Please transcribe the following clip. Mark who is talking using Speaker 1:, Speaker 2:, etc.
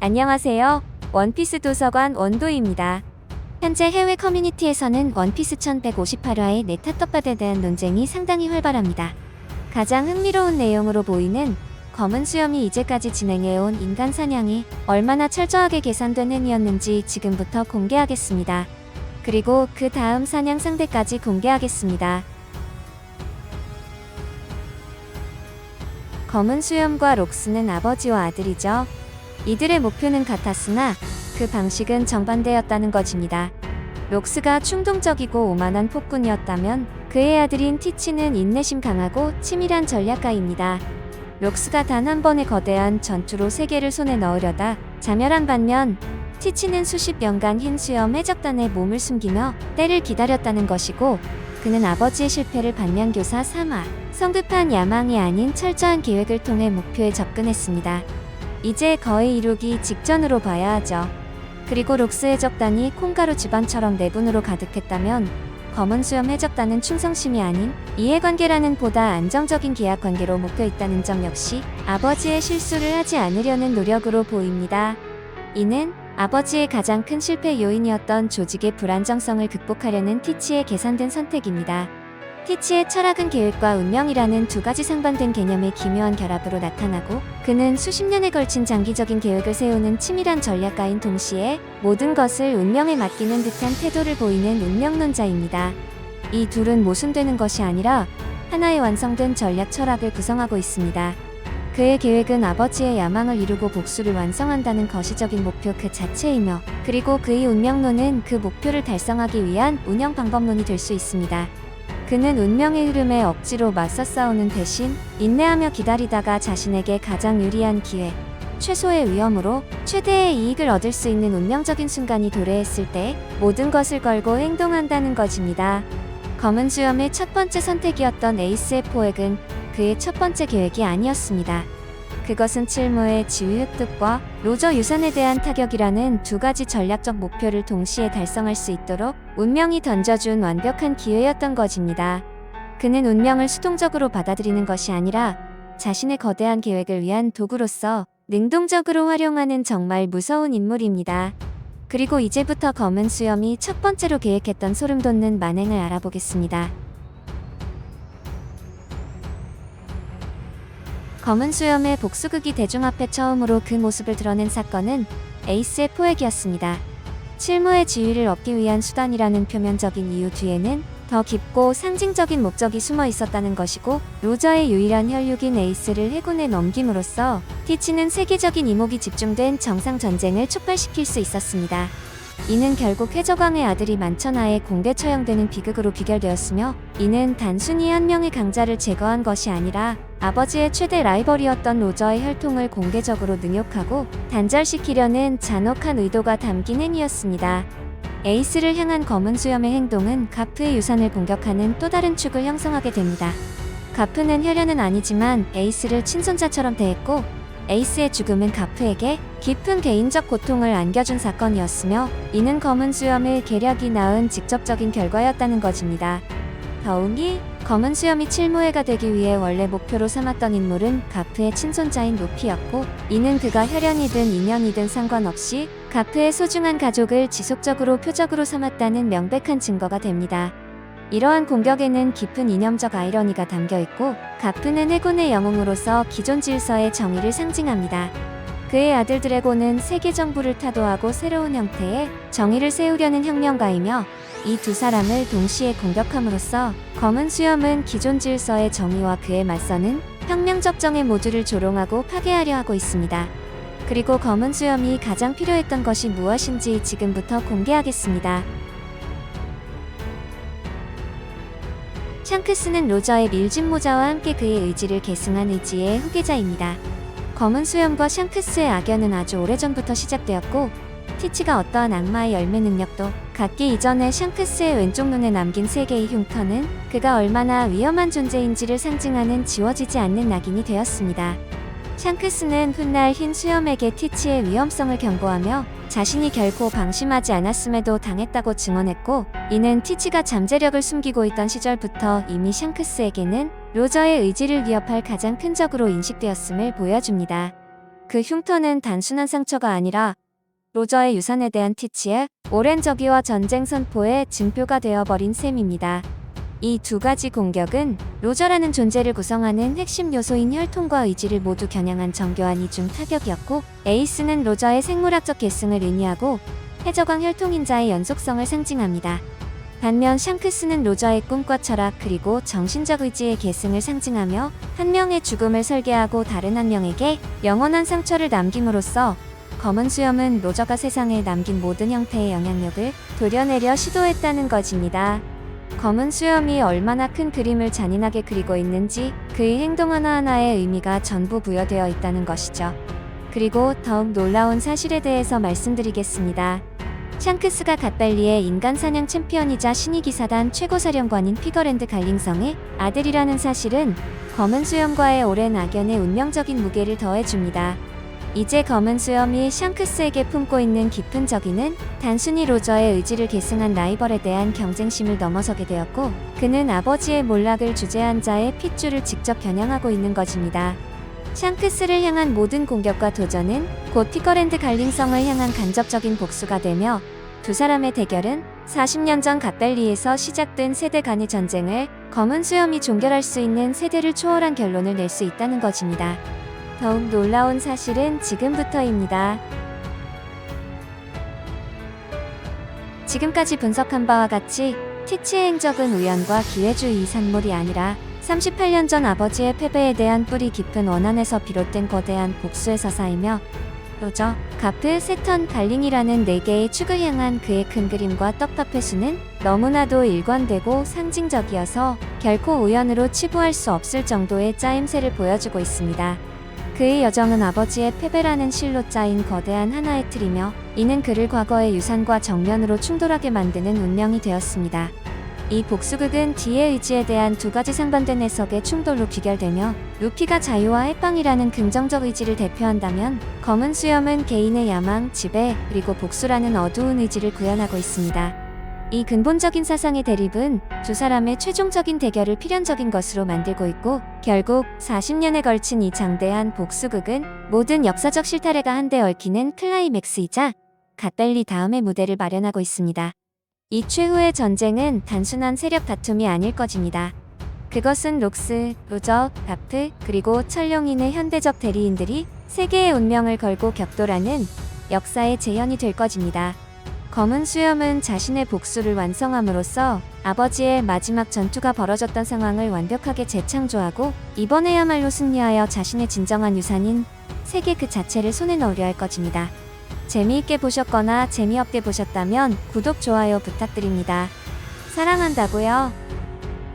Speaker 1: 안녕하세요. 원피스 도서관 원도입니다. 현재 해외 커뮤니티에서는 원피스 1158화의 네타떡밥에 대한 논쟁이 상당히 활발합니다. 가장 흥미로운 내용으로 보이는 검은 수염이 이제까지 진행해온 인간 사냥이 얼마나 철저하게 계산된 행위였는지 지금부터 공개하겠습니다. 그리고 그 다음 사냥 상대까지 공개하겠습니다. 검은 수염과 록스는 아버지와 아들이죠. 이들의 목표는 같았으나 그 방식은 정반대였다는 것입니다. 록스가 충동적이고 오만한 폭군이었다면 그의 아들인 티치는 인내심 강하고 치밀한 전략가입니다. 록스가 단 한 번의 거대한 전투로 세계를 손에 넣으려다 자멸한 반면 티치는 수십 년간 흰 수염 해적단의 몸을 숨기며 때를 기다렸다는 것이고, 그는 아버지의 실패를 반면교사 삼아 성급한 야망이 아닌 철저한 계획을 통해 목표에 접근했습니다. 이제 거의 이루기 직전으로 봐야 하죠. 그리고 록스 해적단이 콩가루 집안처럼 내분으로 가득했다면 검은 수염 해적단은 충성심이 아닌 이해관계라는 보다 안정적인 계약관계로 묶여있다는 점 역시 아버지의 실수를 하지 않으려는 노력으로 보입니다. 이는 아버지의 가장 큰 실패 요인이었던 조직의 불안정성을 극복하려는 티치의 계산된 선택입니다. 티치의 철학은 계획과 운명이라는 두 가지 상반된 개념의 기묘한 결합으로 나타나고, 그는 수십 년에 걸친 장기적인 계획을 세우는 치밀한 전략가인 동시에 모든 것을 운명에 맡기는 듯한 태도를 보이는 운명론자입니다. 이 둘은 모순되는 것이 아니라 하나의 완성된 전략 철학을 구성하고 있습니다. 그의 계획은 아버지의 야망을 이루고 복수를 완성한다는 거시적인 목표 그 자체이며, 그리고 그의 운명론은 그 목표를 달성하기 위한 운영 방법론이 될 수 있습니다. 그는 운명의 흐름에 억지로 맞서 싸우는 대신 인내하며 기다리다가 자신에게 가장 유리한 기회, 최소의 위험으로 최대의 이익을 얻을 수 있는 운명적인 순간이 도래했을 때 모든 것을 걸고 행동한다는 것입니다. 검은 수염의 첫 번째 선택이었던 에이스의 포획은 그의 첫 번째 계획이 아니었습니다. 그것은 칠무의 지휘 획득과 로저 유산에 대한 타격이라는 두 가지 전략적 목표를 동시에 달성할 수 있도록 운명이 던져준 완벽한 기회였던 것입니다. 그는 운명을 수동적으로 받아들이는 것이 아니라 자신의 거대한 계획을 위한 도구로서 능동적으로 활용하는 정말 무서운 인물입니다. 그리고 이제부터 검은 수염이 첫 번째로 계획했던 소름돋는 만행을 알아보겠습니다. 검은 수염의 복수극이 대중 앞에 처음으로 그 모습을 드러낸 사건은 에이스의 포획이었습니다. 칠무의 지위를 얻기 위한 수단이라는 표면적인 이유 뒤에는 더 깊고 상징적인 목적이 숨어 있었다는 것이고, 로저의 유일한 혈육인 에이스를 해군에 넘김으로써 티치는 세계적인 이목이 집중된 정상 전쟁을 촉발시킬 수 있었습니다. 이는 결국 해적왕의 아들이 만천하에 공개 처형되는 비극으로 귀결되었으며, 이는 단순히 한 명의 강자를 제거한 것이 아니라 아버지의 최대 라이벌이었던 로저의 혈통을 공개적으로 능욕하고 단절시키려는 잔혹한 의도가 담긴 행위였습니다. 에이스를 향한 검은 수염의 행동은 가프의 유산을 공격하는 또 다른 축을 형성하게 됩니다. 가프는 혈연은 아니지만 에이스를 친손자처럼 대했고, 에이스의 죽음은 가프에게 깊은 개인적 고통을 안겨준 사건이었으며, 이는 검은 수염의 계략이 낳은 직접적인 결과였다는 것입니다. 더욱이 검은 수염이 칠무회가 되기 위해 원래 목표로 삼았던 인물은 가프의 친손자인 루피였고, 이는 그가 혈연이든 인연이든 상관없이 가프의 소중한 가족을 지속적으로 표적으로 삼았다는 명백한 증거가 됩니다. 이러한 공격에는 깊은 이념적 아이러니가 담겨있고, 가프는 해군의 영웅으로서 기존 질서의 정의를 상징합니다. 그의 아들 드래곤은 세계 정부를 타도하고 새로운 형태의 정의를 세우려는 혁명가이며, 이 두 사람을 동시에 공격함으로써 검은 수염은 기존 질서의 정의와 그에 맞서는 혁명적 정의 모두를 조롱하고 파괴하려 하고 있습니다. 그리고 검은 수염이 가장 필요했던 것이 무엇인지 지금부터 공개하겠습니다. 샹크스는 로저의 밀짚 모자와 함께 그의 의지를 계승한 의지의 후계자입니다. 검은 수염과 샹크스의 악연은 아주 오래전부터 시작되었고, 티치가 어떠한 악마의 열매 능력도 갖기 이전에 샹크스의 왼쪽 눈에 남긴 세 개의 흉터는 그가 얼마나 위험한 존재인지를 상징하는 지워지지 않는 낙인이 되었습니다. 샹크스는 훗날 흰 수염에게 티치의 위험성을 경고하며 자신이 결코 방심하지 않았음에도 당했다고 증언했고, 이는 티치가 잠재력을 숨기고 있던 시절부터 이미 샹크스에게는 로저의 의지를 위협할 가장 큰 적으로 인식되었음을 보여줍니다. 그 흉터는 단순한 상처가 아니라 로저의 유산에 대한 티치의 오랜 적의와 전쟁 선포의 증표가 되어버린 셈입니다. 이 두 가지 공격은 로저라는 존재를 구성하는 핵심 요소인 혈통과 의지를 모두 겨냥한 정교한 이중 타격이었고, 에이스는 로저의 생물학적 계승을 의미하고 해적왕 혈통인자의 연속성을 상징합니다. 반면 샹크스는 로저의 꿈과 철학 그리고 정신적 의지의 계승을 상징하며 한 명의 죽음을 설계하고 다른 한 명에게 영원한 상처를 남김으로써 검은 수염은 로저가 세상에 남긴 모든 형태의 영향력을 도려내려 시도했다는 것입니다. 검은 수염이 얼마나 큰 그림을 잔인하게 그리고 있는지 그의 행동 하나하나에 의미가 전부 부여되어 있다는 것이죠. 그리고 더욱 놀라운 사실에 대해서 말씀드리겠습니다. 샹크스가 갓벨리의 인간 사냥 챔피언이자 신위기사단 최고사령관인 피거랜드 갈링성의 아들이라는 사실은 검은 수염과의 오랜 악연에 운명적인 무게를 더해줍니다. 이제 검은 수염이 샹크스에게 품고 있는 깊은 적의는 단순히 로저의 의지를 계승한 라이벌에 대한 경쟁심을 넘어서게 되었고, 그는 아버지의 몰락을 주재한 자의 핏줄을 직접 겨냥하고 있는 것입니다. 샹크스를 향한 모든 공격과 도전은 곧 피거랜드 갈링성을 향한 간접적인 복수가 되며, 두 사람의 대결은 40년 전 갓벨리에서 시작된 세대 간의 전쟁을 검은 수염이 종결할 수 있는 세대를 초월한 결론을 낼 수 있다는 것입니다. 더욱 놀라운 사실은 지금부터입니다. 지금까지 분석한 바와 같이 티치의 행적은 우연과 기회주의 산물이 아니라 38년 전 아버지의 패배에 대한 뿌리 깊은 원한에서 비롯된 거대한 복수에서 쌓이며, 로저, 가프, 세턴, 갈링이라는 4개의 축을 향한 그의 큰 그림과 떡밥 회수는 너무나도 일관되고 상징적이어서 결코 우연으로 치부할 수 없을 정도의 짜임새를 보여주고 있습니다. 그의 여정은 아버지의 패배라는 실로 짜인 거대한 하나의 틀이며, 이는 그를 과거의 유산과 정면으로 충돌하게 만드는 운명이 되었습니다. 이 복수극은 D의 의지에 대한 두 가지 상반된 해석의 충돌로 귀결되며, 루피가 자유와 해방이라는 긍정적 의지를 대표한다면 검은 수염은 개인의 야망, 지배, 그리고 복수라는 어두운 의지를 구현하고 있습니다. 이 근본적인 사상의 대립은 두 사람의 최종적인 대결을 필연적인 것으로 만들고 있고, 결국 40년에 걸친 이 장대한 복수극은 모든 역사적 실타래가 한데 얽히는 클라이맥스이자 갓벨리 다음의 무대를 마련하고 있습니다. 이 최후의 전쟁은 단순한 세력 다툼이 아닐 것입니다. 그것은 록스, 로저, 가프, 그리고 철룡인의 현대적 대리인들이 세계의 운명을 걸고 격돌하는 역사의 재현이 될 것입니다. 검은 수염은 자신의 복수를 완성함으로써 아버지의 마지막 전투가 벌어졌던 상황을 완벽하게 재창조하고, 이번에야말로 승리하여 자신의 진정한 유산인 세계 그 자체를 손에 넣으려 할 것입니다. 재미있게 보셨거나 재미없게 보셨다면 구독, 좋아요 부탁드립니다. 사랑한다고요.